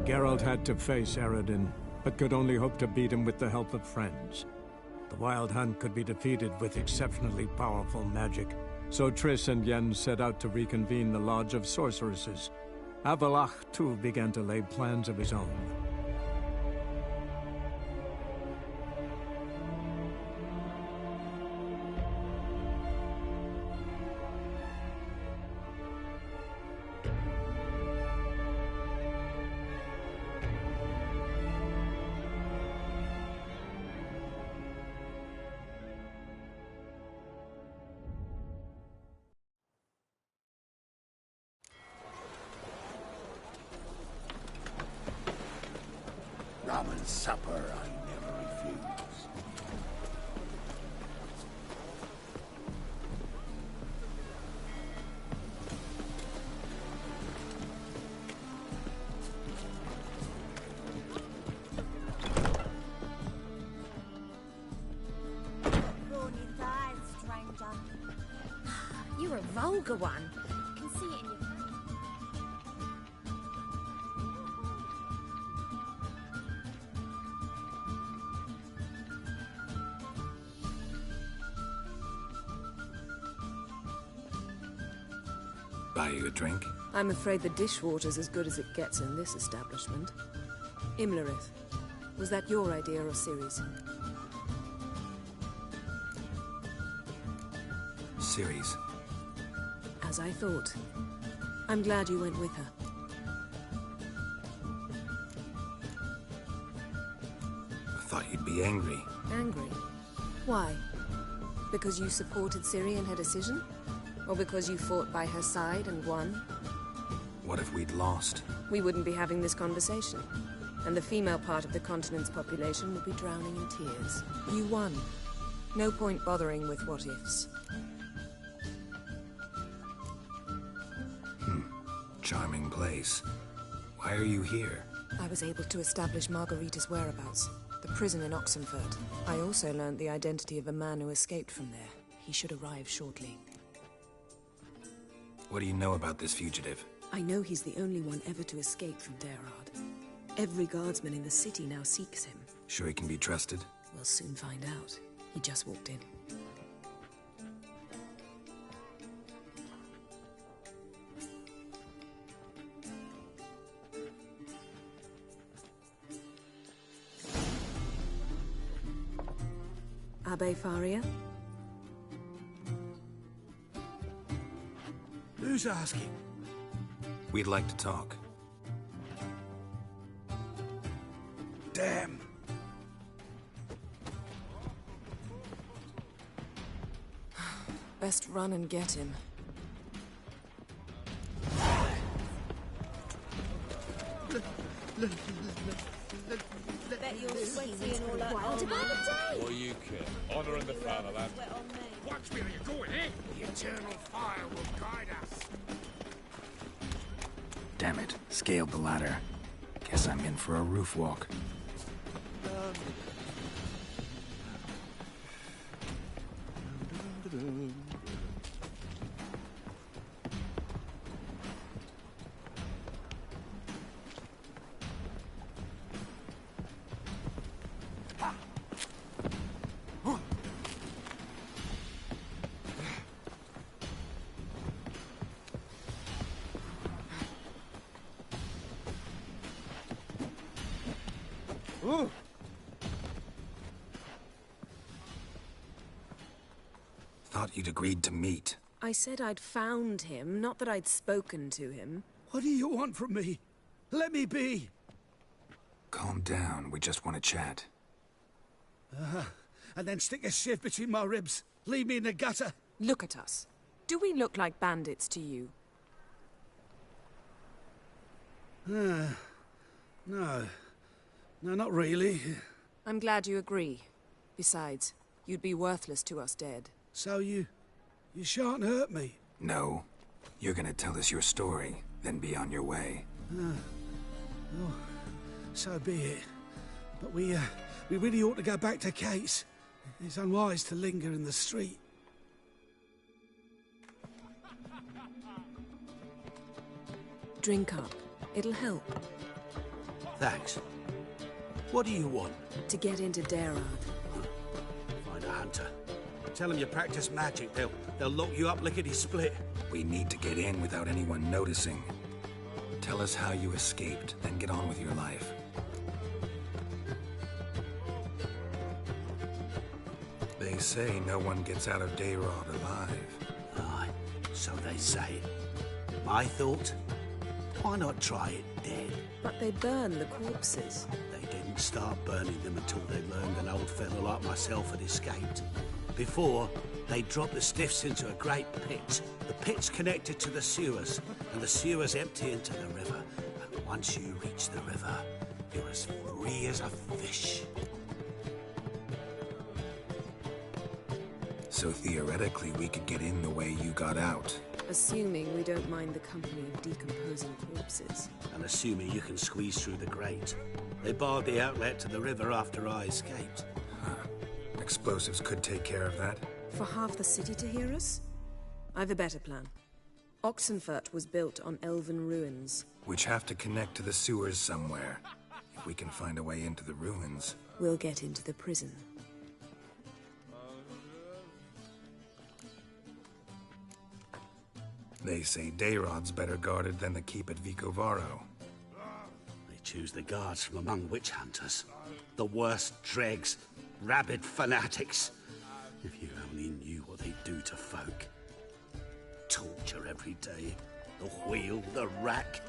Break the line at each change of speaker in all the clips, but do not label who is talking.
Geralt had to face Eredin, but could only hope to beat him with the help of friends. The Wild Hunt could be defeated with exceptionally powerful magic, so Triss and Yen set out to reconvene the Lodge of Sorceresses. Avalach, too, began to lay plans of his own.
Rum and supper I never refuse.
You're a vulgar one. I can see it in your face.
Buy you a drink?
I'm afraid the dishwater's as good as it gets in this establishment. Imlerith, was that your idea or Ciri's?
Ciri's.
As I thought. I'm glad you went with her.
I thought you'd be angry.
Angry? Why? Because you supported Ciri in her decision? Or because you fought by her side and won?
What if we'd lost?
We wouldn't be having this conversation. And the female part of the continent's population would be drowning in tears. You won. No point bothering with what-ifs.
Charming place. Why are you here?
I was able to establish Margarita's whereabouts. The prison in Oxenfurt. I also learned the identity of a man who escaped from there. He should arrive shortly.
What do you know about this fugitive?
I know he's the only one ever to escape from Derard. Every guardsman in the city now seeks him.
Sure he can be trusted?
We'll soon find out. He just walked in. Abbe Faria?
Who's asking?
We'd like to talk.
Damn.
Best run and get him.
Bet you're sweaty and all that. Wild about the day.
What you care? Honour and the fatherland.
Watch me, you're going in. The eternal fire will guide us.
Damn it. Scaled the ladder. Guess I'm in for a roof walk. Thought you'd agreed to meet.
I said I'd found him, not that I'd spoken to him.
What do you want from me? Let me be.
Calm down. We just want to chat.
And then stick a sieve between my ribs. Leave me in the gutter.
Look at us. Do we look like bandits to you?
No. No, not really.
I'm glad you agree. Besides, you'd be worthless to us dead.
So you shan't hurt me.
No. You're gonna tell us your story, then be on your way.
Oh, so be it. But we really ought to go back to Kate's. It's unwise to linger in the street.
Drink up. It'll help.
Thanks. What do you want?
To get into Dayrad.
Find a hunter. Tell them you practice magic. They'll lock you up lickety-split.
We need to get in without anyone noticing. Tell us how you escaped, then get on with your life. They say no one gets out of Dayrad alive.
Aye, so they say. My thought? Why not try it dead?
But they burn the corpses.
They didn't start burning them until they learned an old fellow like myself had escaped. Before, they dropped the stiffs into a great pit. The pit's connected to the sewers, and the sewers empty into the river. And once you reach the river, you're as free as a fish.
So theoretically, we could get in the way you got out.
Assuming we don't mind the company of decomposing corpses.
And assuming you can squeeze through the grate. They barred the outlet to the river after I escaped.
Explosives could take care of that.
For half the city to hear us? I've a better plan. Oxenfurt was built on elven ruins.
Which have to connect to the sewers somewhere. If we can find a way into the ruins.
We'll get into the prison.
They say Dayrod's better guarded than the keep at Vicovaro.
They choose the guards from among witch hunters. The worst dregs, rabid fanatics. If you only knew what they do to folk. Torture every day. The wheel, the rack.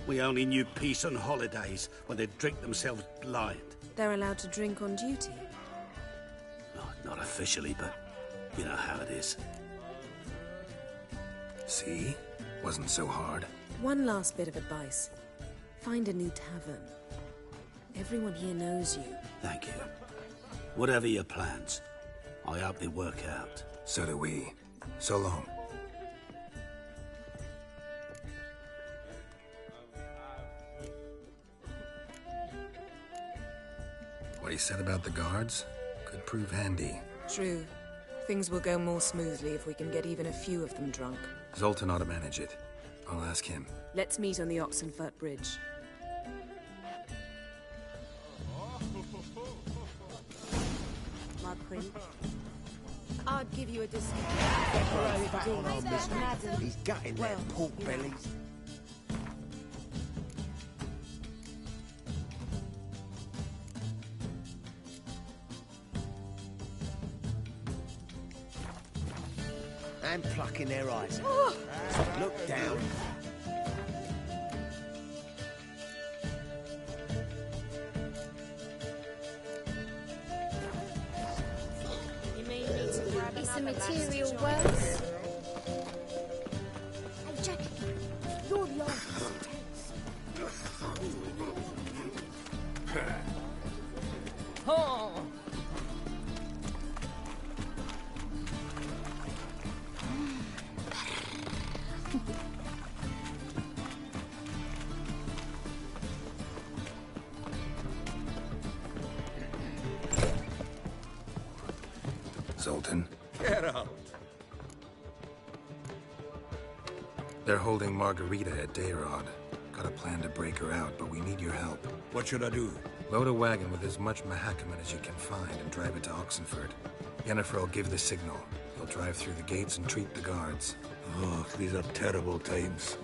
We only knew peace on holidays when they'd drink themselves blind.
They're allowed to drink on duty?
Not officially, but you know how it is.
See? Wasn't so hard.
One last bit of advice. Find a new tavern. Everyone here knows you.
Thank you. Whatever your plans, I hope they work out.
So do we. So long. What he said about the guards could prove handy.
True. Things will go more smoothly if we can get even a few of them drunk.
Zoltan ought to manage it. I'll ask him.
Let's meet on the Oxenfurt Bridge.
My prince. I'd give you a discount.
He's gutting their pork bellies. And plucking their eyes out. So look down.
You mean need to grab
It's a
another
material
last
world. Hey, Jack, you're the artist.
Oh!
Zoltan.
Get out.
They're holding Margarita at Dayrod. Got a plan to break her out, but we need your help.
What should I do?
Load a wagon with as much Mahakaman as you can find and drive it to Oxenfurt. Yennefer will give the signal. He'll drive through the gates and treat the guards.
Oh, these are terrible times.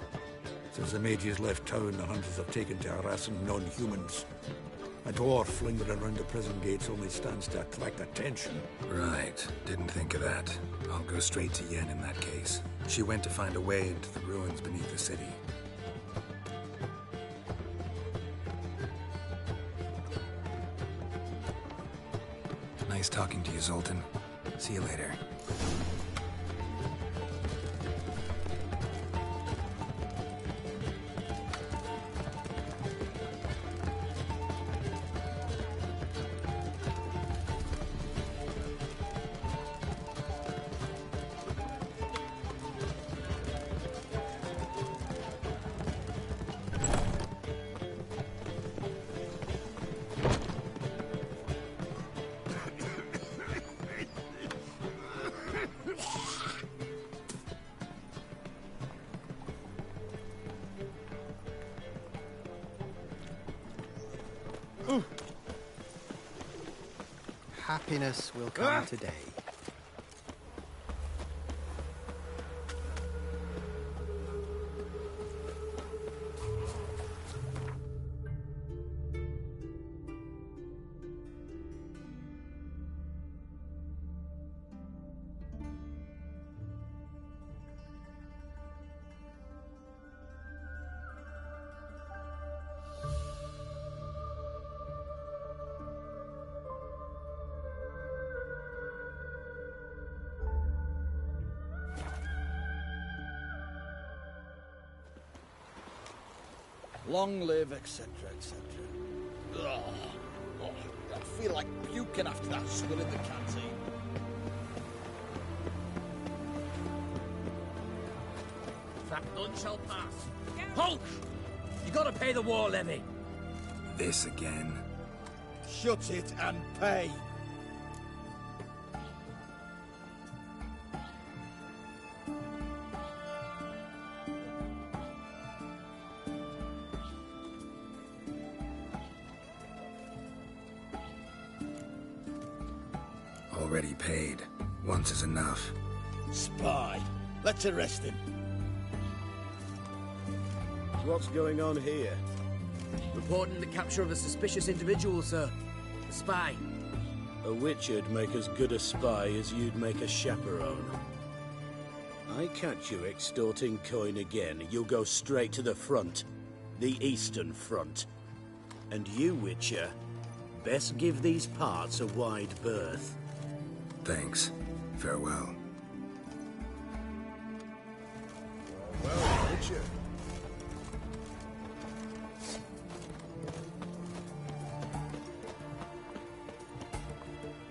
Since the mages left town, the hunters have taken to harassing non-humans. A dwarf lingering around the prison gates only stands to attract attention.
Right. Didn't think of that. I'll go straight to Yen in that case. She went to find a way into the ruins beneath the city. Nice talking to you, Zoltan. See you later.
happiness will come today.
Long live, etc., etc. I feel like puking after that swill in the canteen.
That none shall pass. Halt! You gotta pay the war levy.
This again.
Shut it and pay.
Already paid. Once is enough.
Spy. Let's arrest him.
What's going on here?
Reporting the capture of a suspicious individual, sir. A spy.
A witcher'd make as good a spy as you'd make a chaperone. I catch you extorting coin again, you'll go straight to the front. The Eastern Front. And you, Witcher, best give these parts a wide berth.
Thanks. Farewell.
Well, Witcher.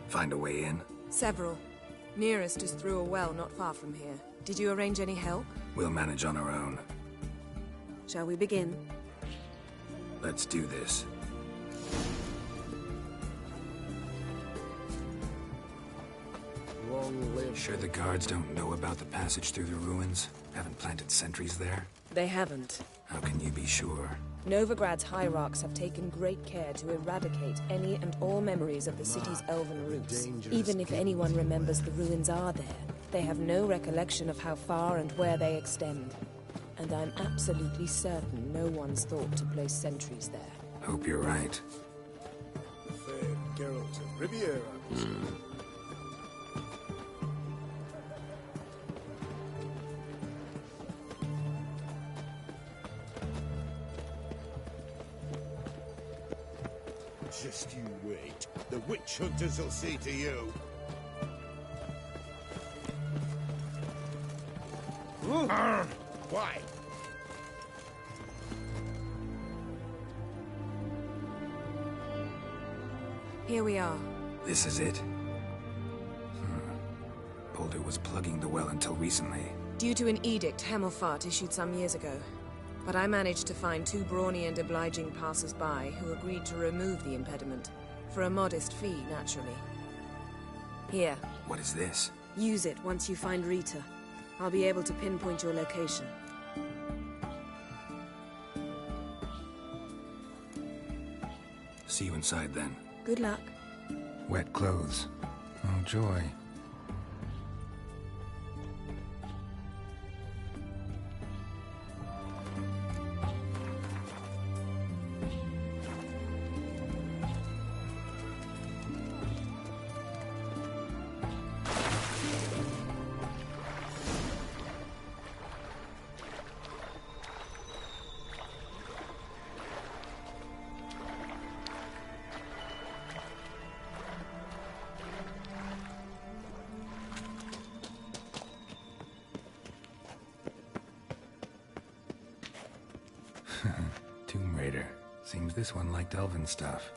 Find a way in?
Several. Nearest is through a well not far from here. Did you arrange any help?
We'll manage on our own.
Shall we begin?
Let's do this.
Long live.
Sure the guards don't know about the passage through the ruins? Haven't planted sentries there?
They haven't.
How can you be sure?
Novigrad's hierarchs have taken great care to eradicate any and all memories of the city's elven roots. Even if anyone remembers the ruins are there, they have no recollection of how far and where they extend. And I'm absolutely certain no one's thought to place sentries there.
Hope you're right.
Fair Geralt of Riviera.
Just you wait. The witch hunters will see to you. Why?
Here we are.
This is it? Boulder was plugging the well until recently.
Due to an edict Hemelfart issued some years ago. But I managed to find two brawny and obliging passers-by who agreed to remove the impediment. For a modest fee, naturally. Here.
What is this?
Use it once you find Rita. I'll be able to pinpoint your location.
See you inside then.
Good luck.
Wet clothes. Oh, joy. Tomb Raider. Seems this one liked elven stuff.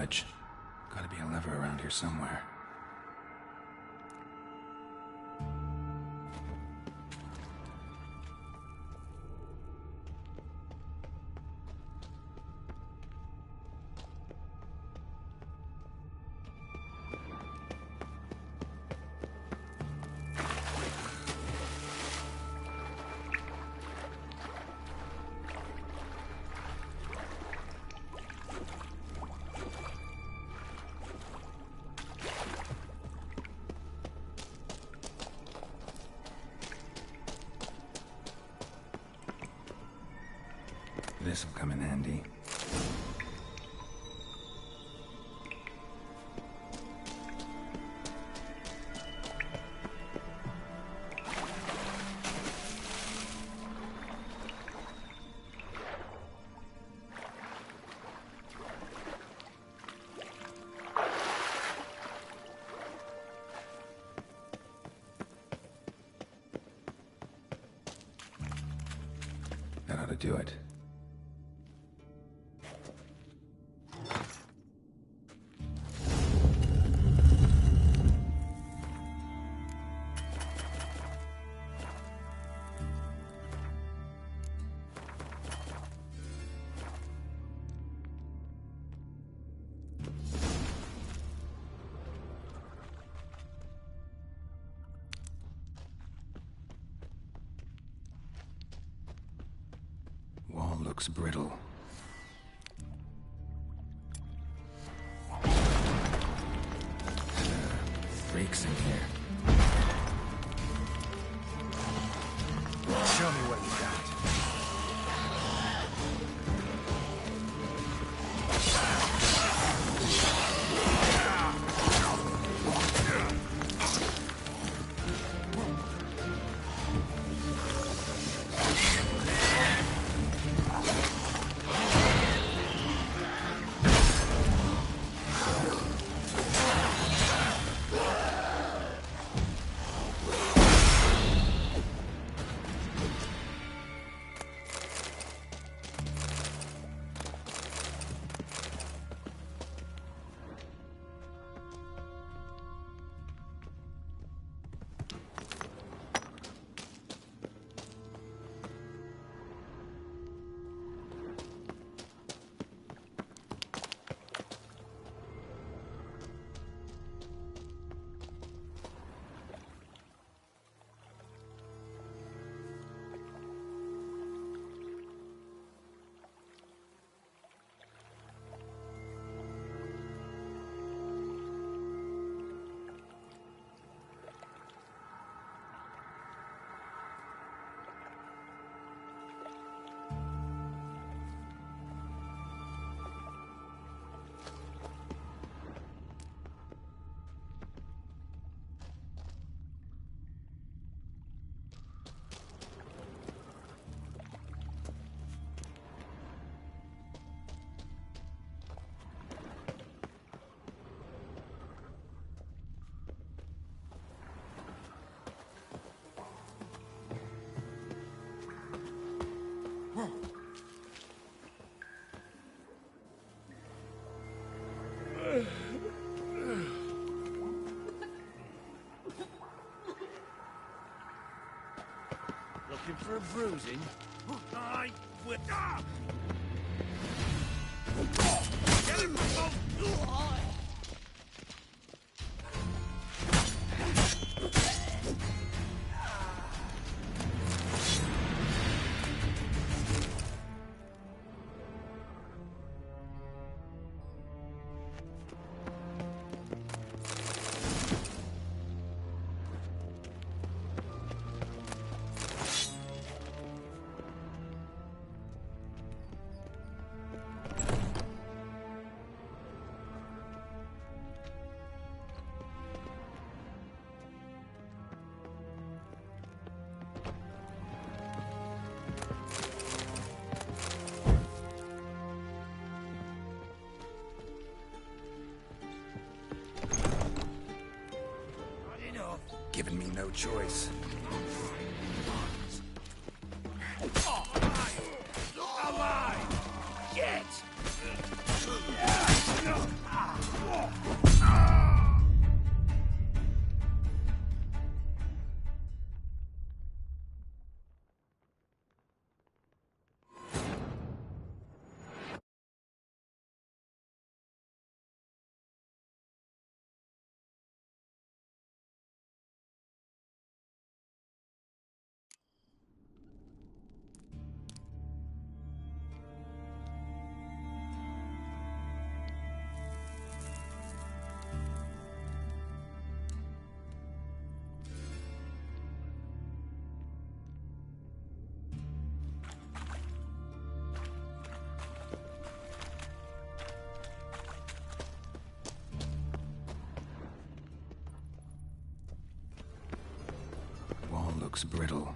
budge. Gotta be a lever around here somewhere. This'll come in handy. That ought to do it. Wall looks brittle. Breaks in here. Show me what you got.
Looking for a bruising? I will. Get him!
Giving me no choice.
Alive! Get!
looks brittle.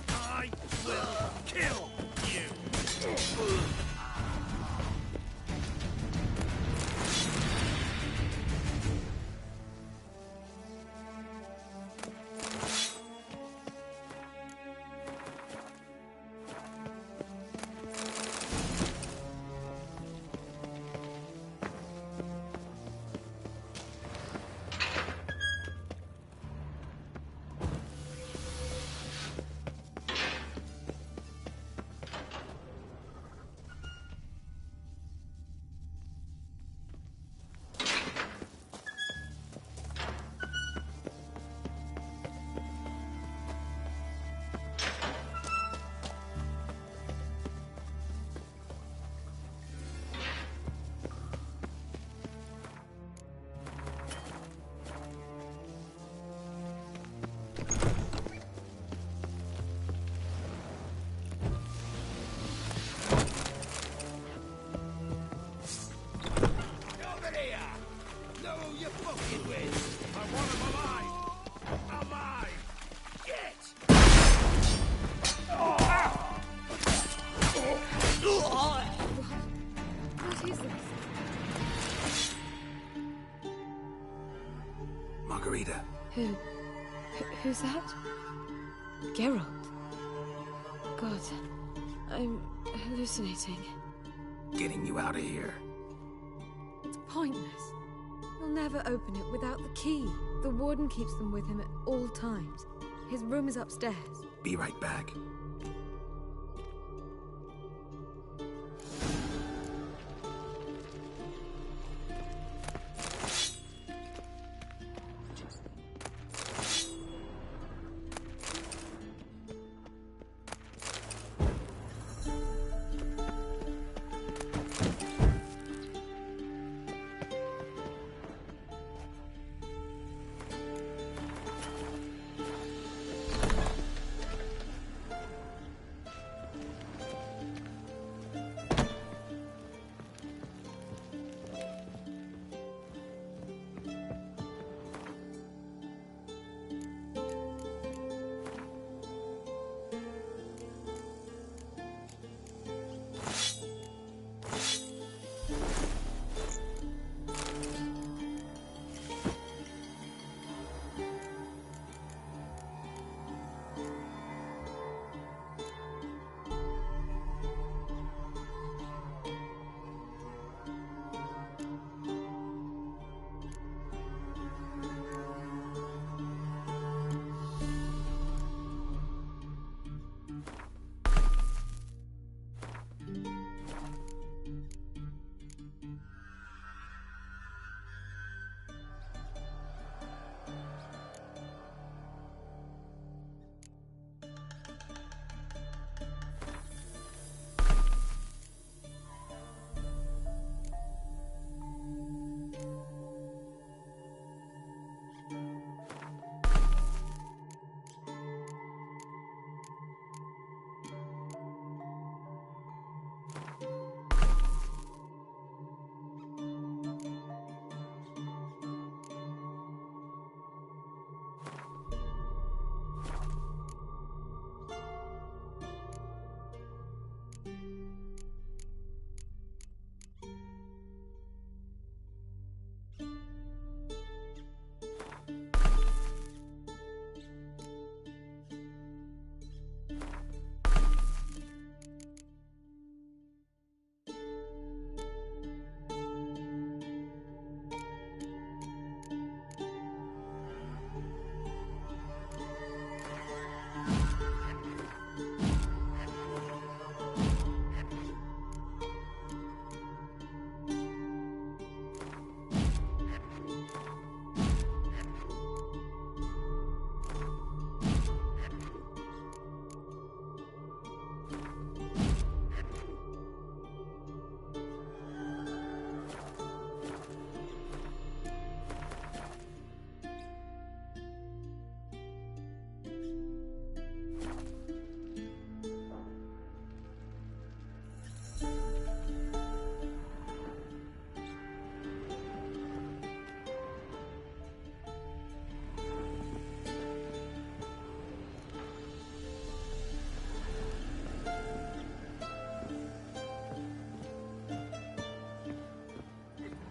I will kill you!
Margarita.
Who's that? Geralt. God, I'm hallucinating.
Getting you out of here.
It's pointless. He'll never open it without the key. The warden keeps them with him at all times. His room is upstairs.
Be right back.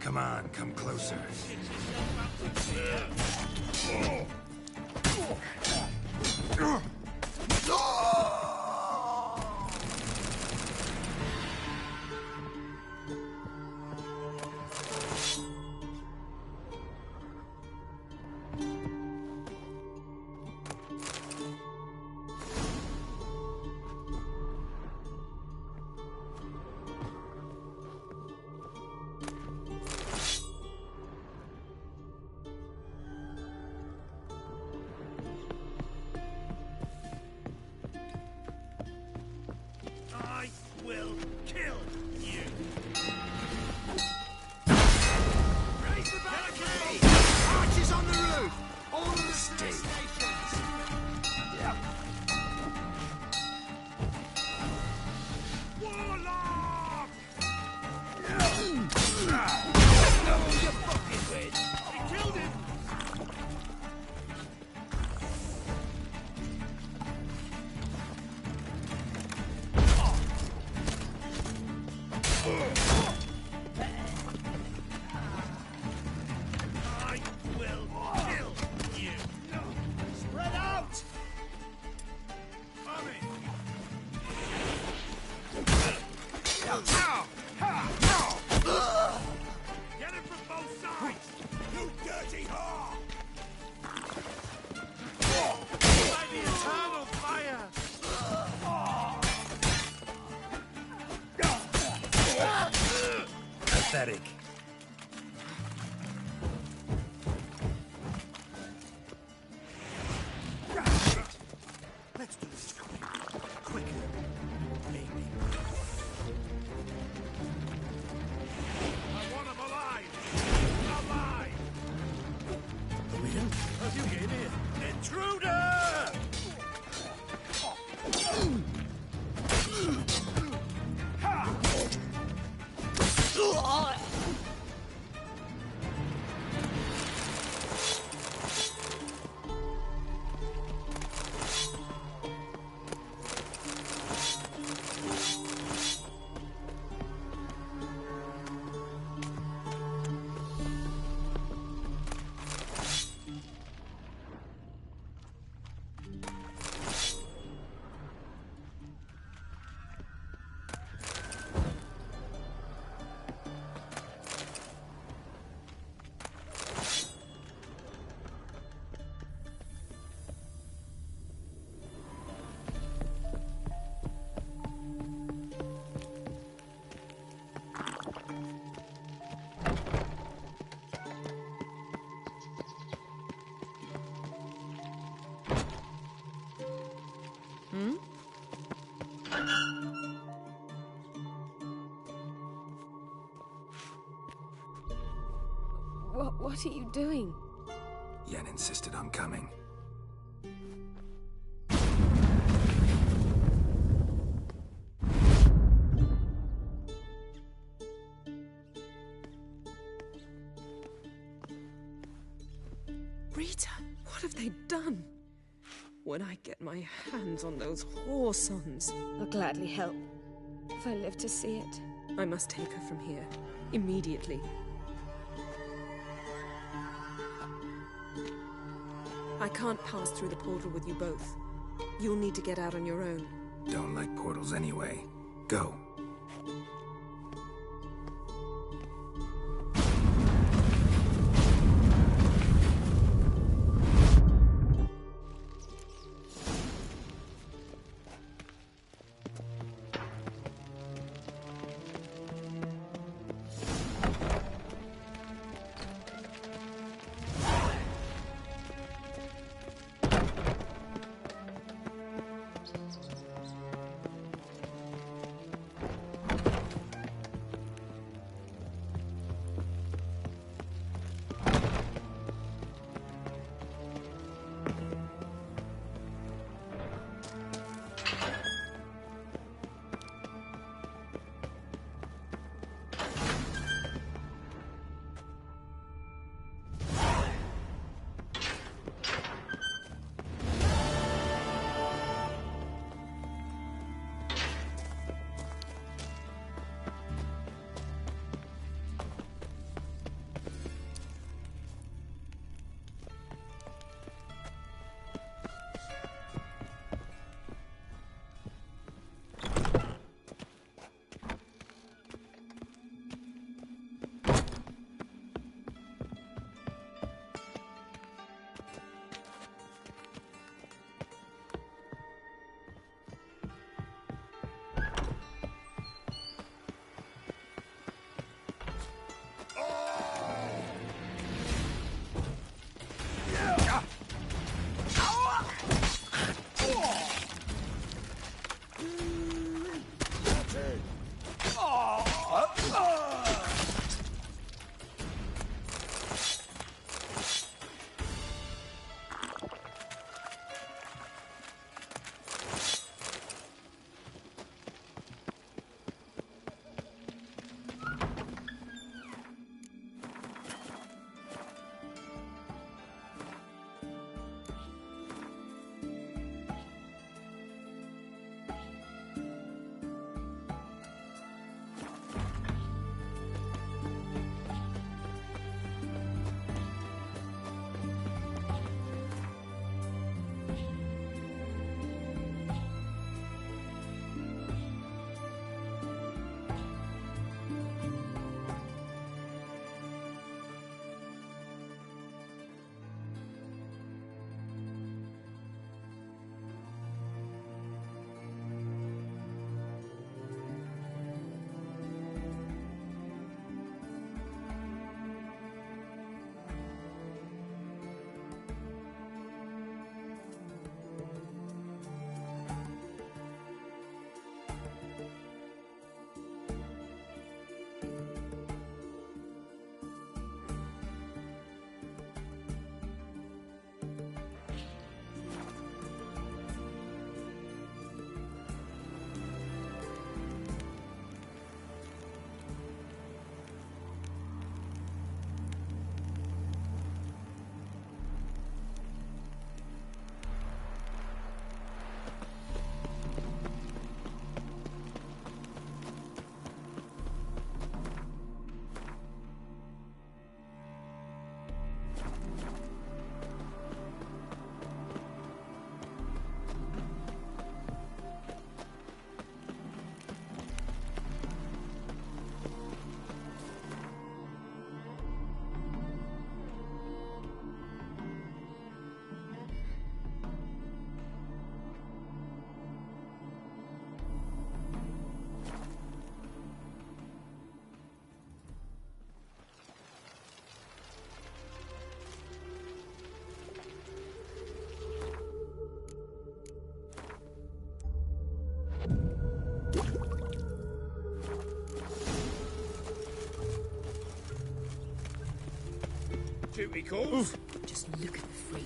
Come on, come closer.
I will kill you. Raise the barricade! Archers on the roof! All of the stations! Warlock! No, you fucking win! He killed him! I will kill you. Spread out. Army. Get him from both sides. You dirty whore. By the eternal fire.
Pathetic.
Let's do this quicker. Maybe. I want him alive. Alive. William, how'd you get in here? Intruder!
What are you doing?
Yen insisted on coming.
Rita, what have they done? When I get my hands on those whore sons, I'll gladly help. If I live to see it. I must take her from here. Immediately. I can't pass through the portal with you both. You'll need to get out on your own.
Don't like portals anyway. Go.
Duty calls.
Just look at the freak.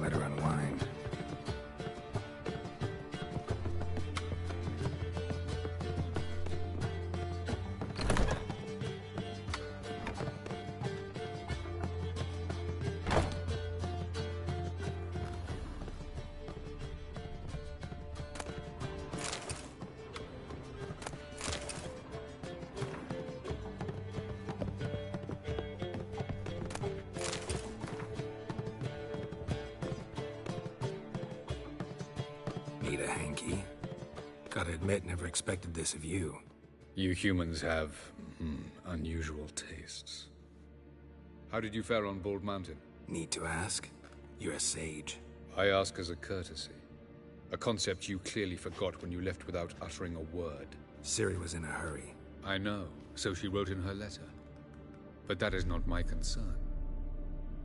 Let her unwind. Need a hanky? Gotta admit, never expected this of you.
You humans have unusual tastes. How did you fare on Bald Mountain?
Need to ask? You're a sage.
I ask as a courtesy. A concept you clearly forgot when you left without uttering a word.
Ciri was in a hurry.
I know, so she wrote in her letter. But that is not my concern.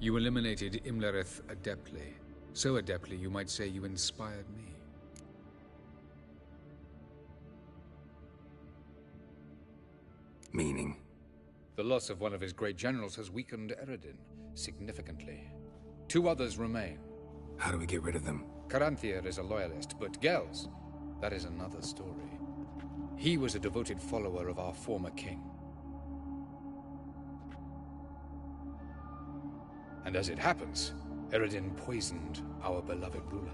You eliminated Imlerith adeptly. So adeptly, you might say you inspired me.
Meaning?
The loss of one of his great generals has weakened Eredin significantly. 2 others remain.
How do we get rid of them?
Caranthier is a loyalist, but Gels, that is another story. He was a devoted follower of our former king. And as it happens, Eredin poisoned our beloved ruler.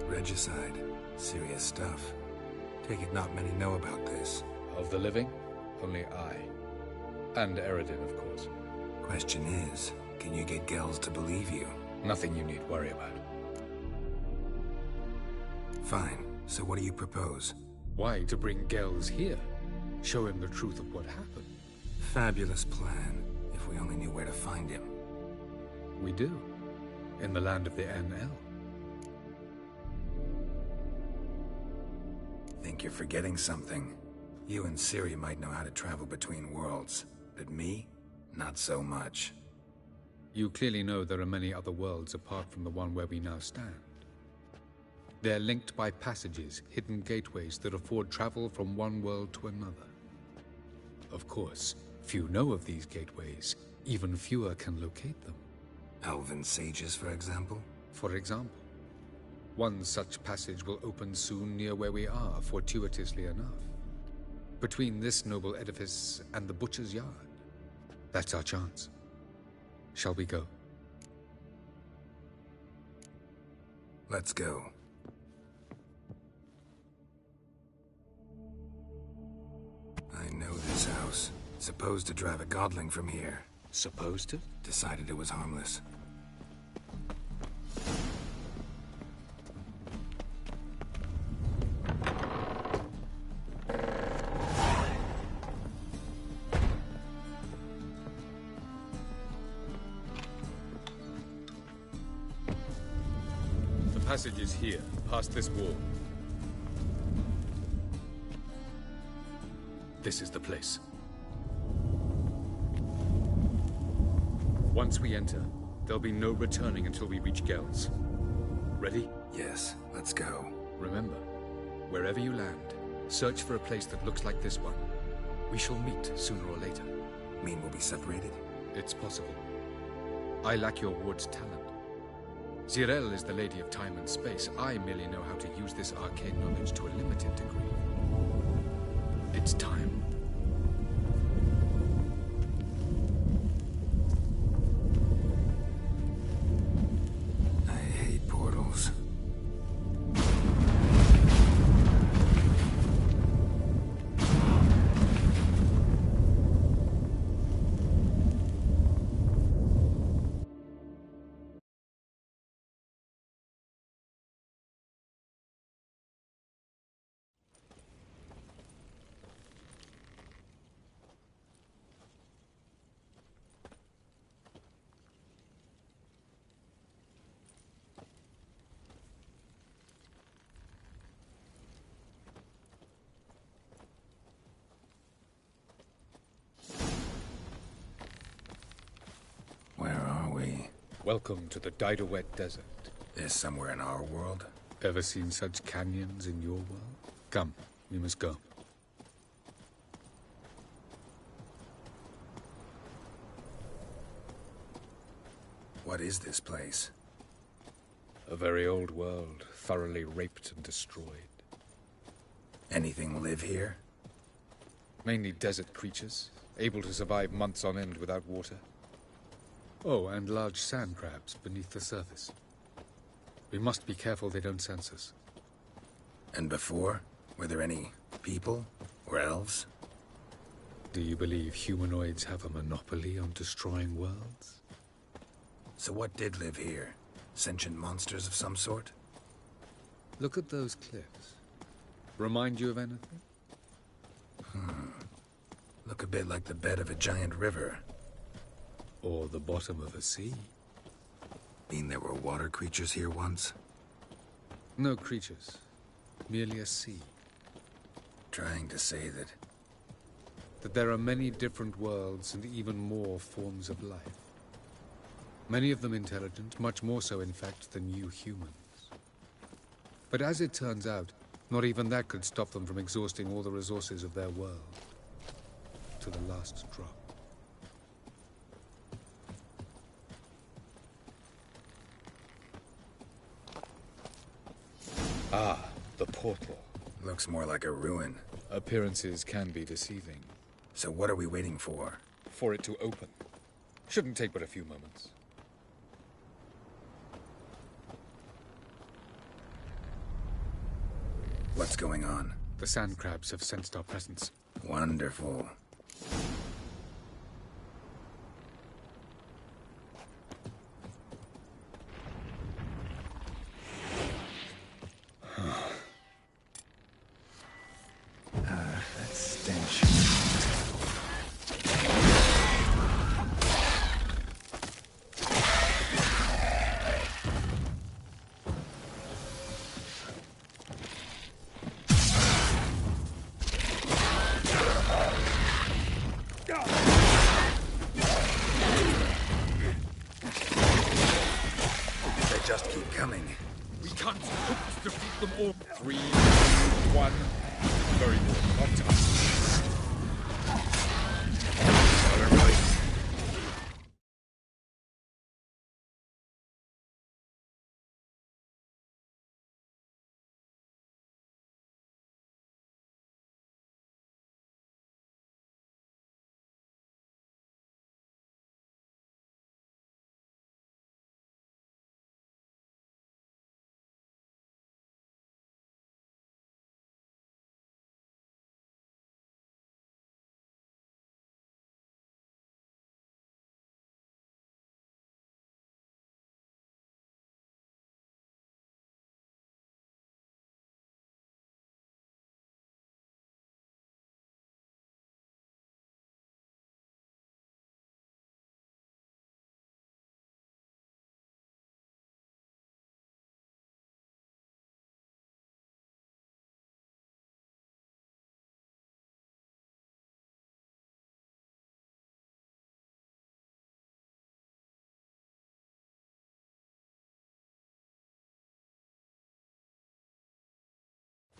Regicide. Serious stuff. Take it not many know about this.
Of the living, only I. And Eredin, of course.
Question is, can you get Gels to believe you?
Nothing you need worry about.
Fine. So what do you propose?
Why, to bring Gels here. Show him the truth of what happened.
Fabulous plan, if we only knew where to find him.
We do. In the land of the NL.
Think you're forgetting something. You and Ciri might know how to travel between worlds, but me? Not so much.
You clearly know there are many other worlds apart from the one where we now stand. They're linked by passages, hidden gateways that afford travel from one world to another. Of course, few know of these gateways. Even fewer can locate them.
Elven sages, for example?
For example. One such passage will open soon near where we are, fortuitously enough. Between this noble edifice and the butcher's yard. That's our chance. Shall we go?
Let's go. I know this house. Supposed to drive a godling from here.
Supposed to?
Decided it was harmless.
The passage is here, past this wall. This is the place. Once we enter, there'll be no returning until we reach Gels. Ready?
Yes, let's go.
Remember, wherever you land, search for a place that looks like this one. We shall meet sooner or later.
Mean we'll be separated?
It's possible. I lack your ward's talent. Zirel is the Lady of Time and Space. I merely know how to use this arcane knowledge to a limited degree. It's time.
I hate portals.
Welcome to the Didowet Desert.
Is somewhere in our world?
Ever seen such canyons in your world? Come, we must go.
What is this place?
A very old world, thoroughly raped and destroyed.
Anything live here?
Mainly desert creatures, able to survive months on end without water. Oh, and large sand crabs beneath the surface. We must be careful they don't sense us.
And before? Were there any people? Or elves?
Do you believe humanoids have a monopoly on destroying worlds?
So what did live here? Sentient monsters of some sort?
Look at those cliffs. Remind you of anything?
Look a bit like the bed of a giant river.
Or the bottom of a sea.
Mean there were water creatures here once?
No creatures. Merely a sea.
Trying to say
that there are many different worlds and even more forms of life. Many of them intelligent, much more so in fact than you humans. But as it turns out, not even that could stop them from exhausting all the resources of their world. To the last drop. Ah, the portal.
Looks more like a ruin.
Appearances can be deceiving.
So what are we waiting for?
For it to open. Shouldn't take but a few moments.
What's going on?
The sand crabs have sensed our presence.
Wonderful.
That stench.
They just keep coming.
We can't hope to defeat them all. 3, 1. Very good. On time.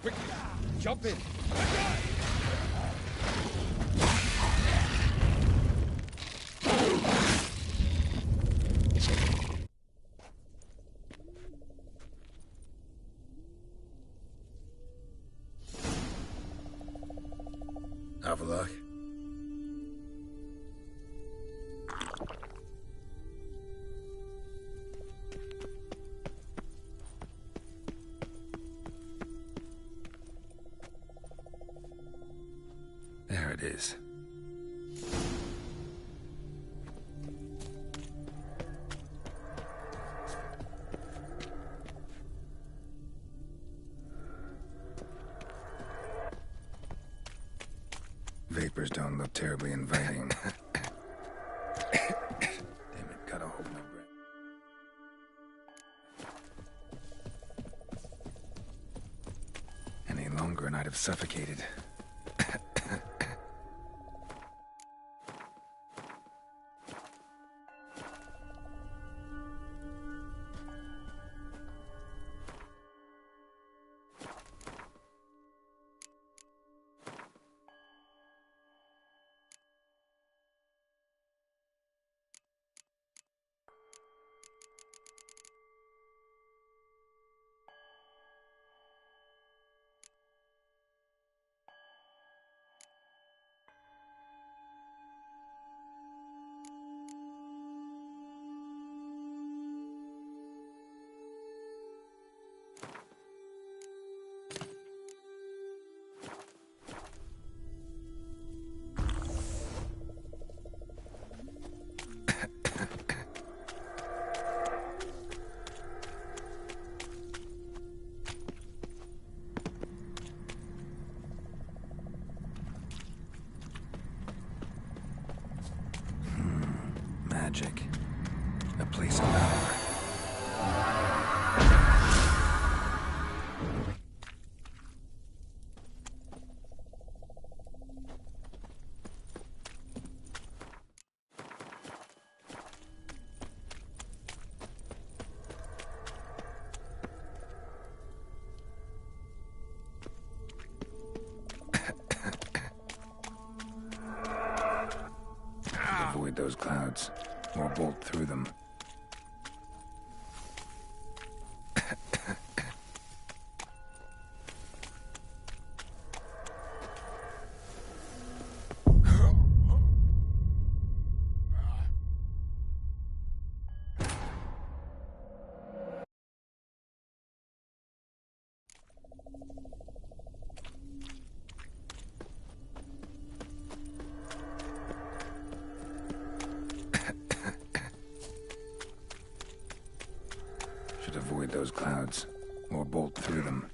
Quickly, jump in.
Have a look. There it is. Vapors don't look terribly inviting. Damn it, gotta hold my breath. Any longer and I'd have suffocated. Magic. A place of power. Avoid those clouds, or bolt through them. Should avoid those clouds, or bolt through them.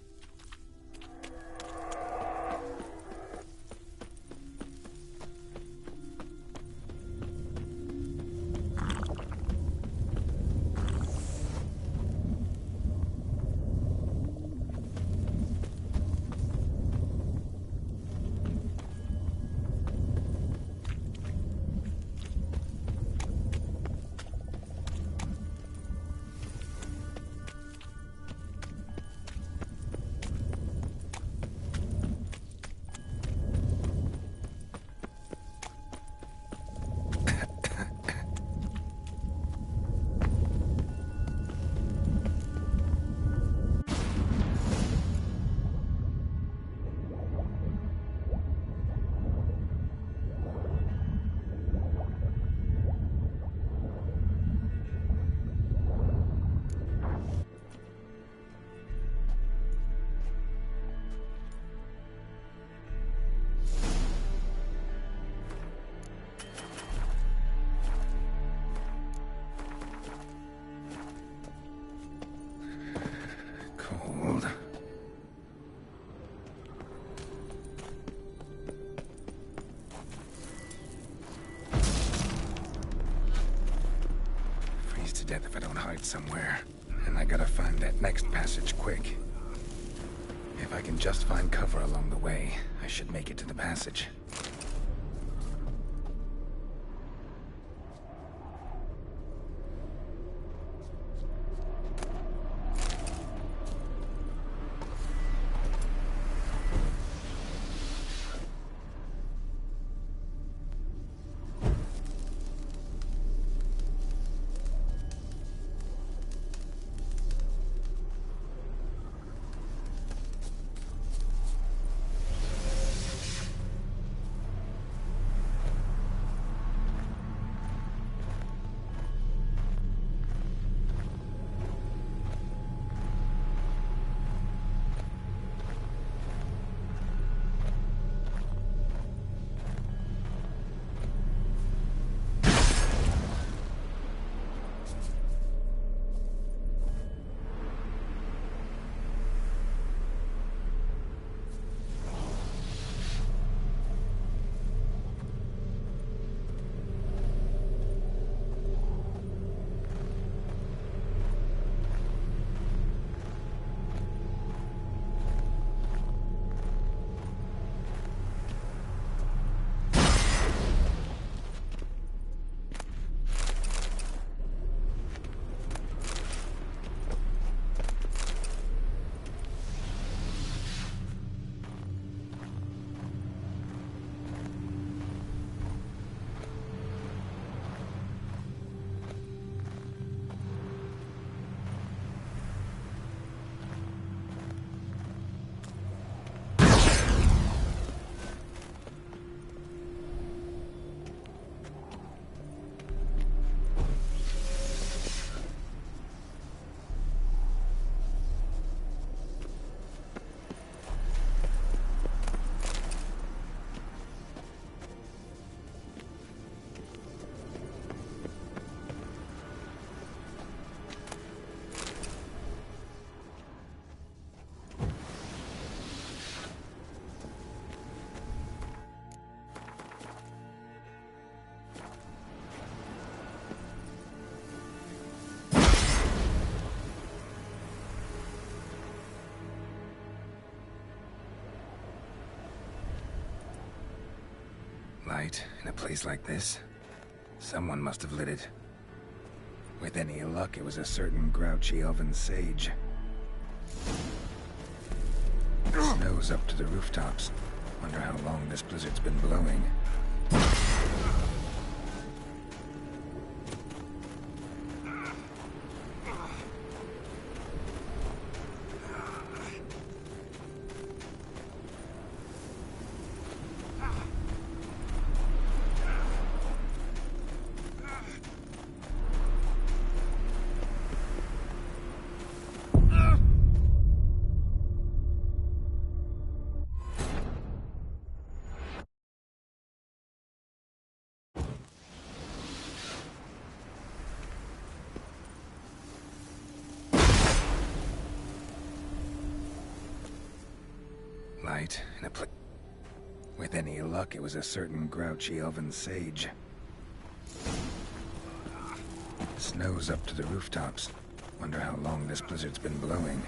Cold. Freeze to death if I don't hide somewhere. And I gotta find that next passage quick. If I can just find cover along the way, I should make it to the passage. Light in a place like this? Someone must have lit it. With any luck, it was a certain grouchy elven sage. The snow's up to the rooftops. Wonder how long this blizzard's been blowing. Light in a place. With any luck, it was a certain grouchy elven sage. Snow's up to the rooftops. Wonder how long this blizzard's been blowing.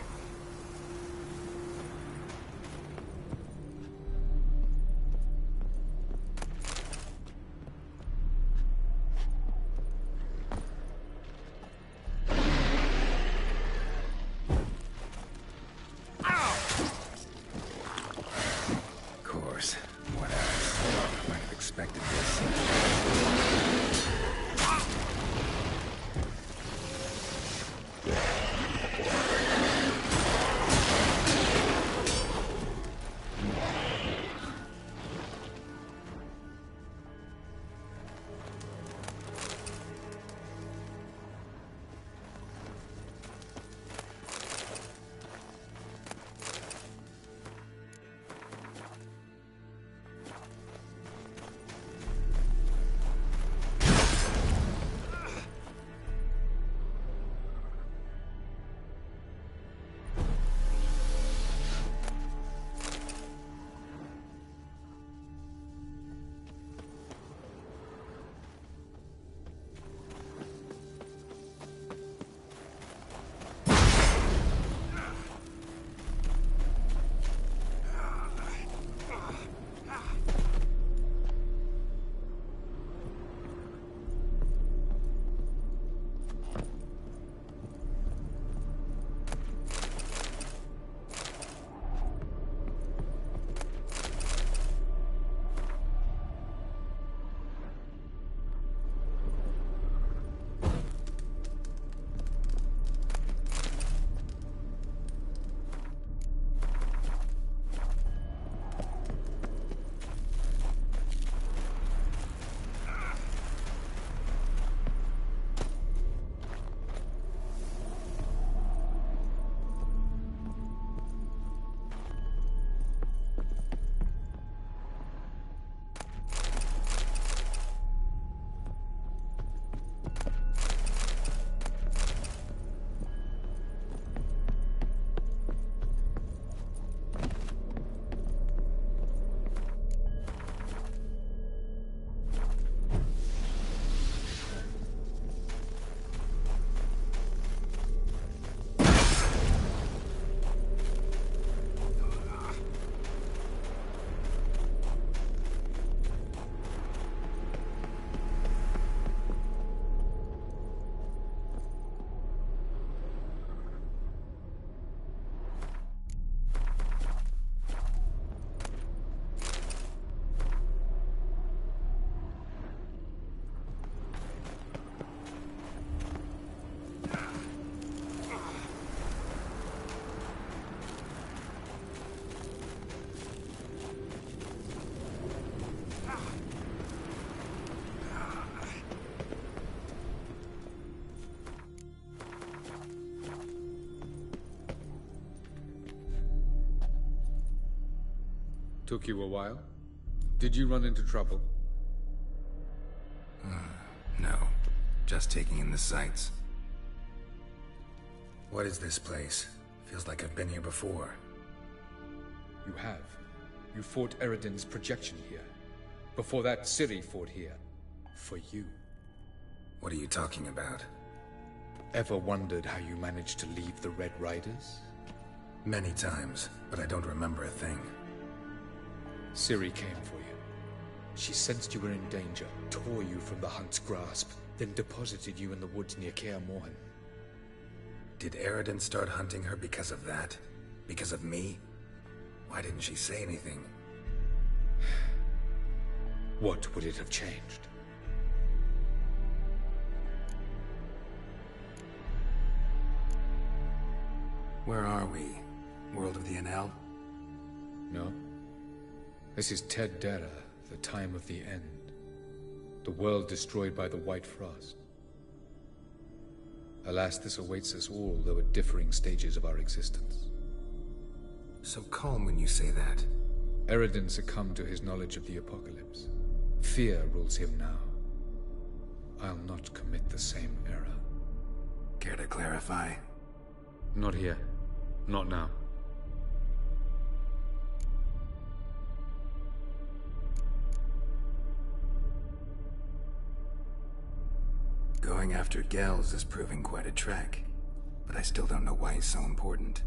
Took you a while? Did you run into trouble?
No. Just taking in the sights. What is this place? Feels like I've been here before.
You have. You fought Eredin's projection here. Before that, Ciri fought here. For you.
What are you talking about?
Ever wondered how you managed to leave the Red Riders?
Many times, but I don't remember a thing.
Ciri came for you. She sensed you were in danger, tore you from the hunt's grasp, then deposited you in the woods near Kaer Morhen.
Did Eridan start hunting her because of that? Because of me? Why didn't she say anything?
What would it have changed?
Where are we? World of the Enel?
No. This is Ted Dera, the time of the end. The world destroyed by the White Frost. Alas, this awaits us all, though at differing stages of our existence.
So calm when you say that.
Eridan succumbed to his knowledge of the apocalypse. Fear rules him now. I'll not commit the same error.
Care to clarify?
Not here. Not now.
Going after Gels is proving quite a trek, but I still don't know why he's so important.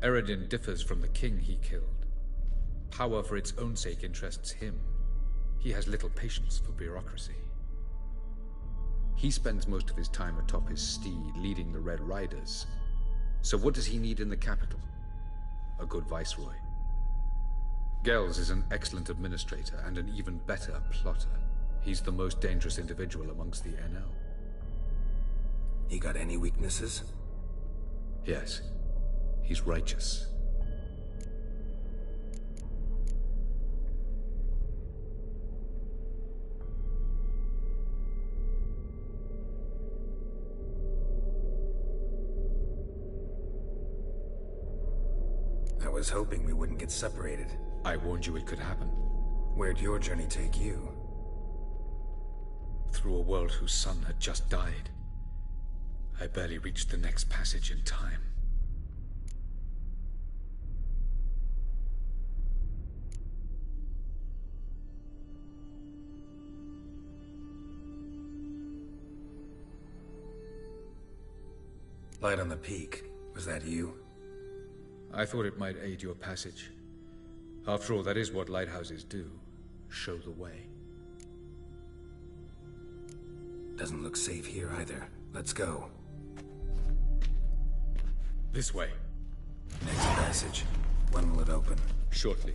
Eridan differs from the king he killed. Power for its own sake interests him. He has little patience for bureaucracy. He spends most of his time atop his steed, leading the Red Riders. So what does he need in the capital? A good viceroy. Gels is an excellent administrator and an even better plotter. He's the most dangerous individual amongst the Enel.
He got any weaknesses?
Yes. He's righteous.
I was hoping we wouldn't get separated.
I warned you it could happen.
Where'd your journey take you?
Through a world whose sun had just died. I barely reached the next passage in time.
Light on the peak. Was that you?
I thought it might aid your passage. After all, that is what lighthouses do. Show the way.
Doesn't look safe here either. Let's go.
This way.
Next passage. When will it open?
Shortly.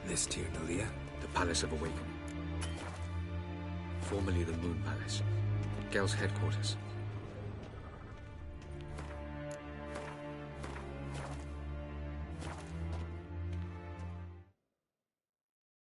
This Tirnalia?
The Palace of Awakening. Formerly the Moon Palace. Gel's headquarters.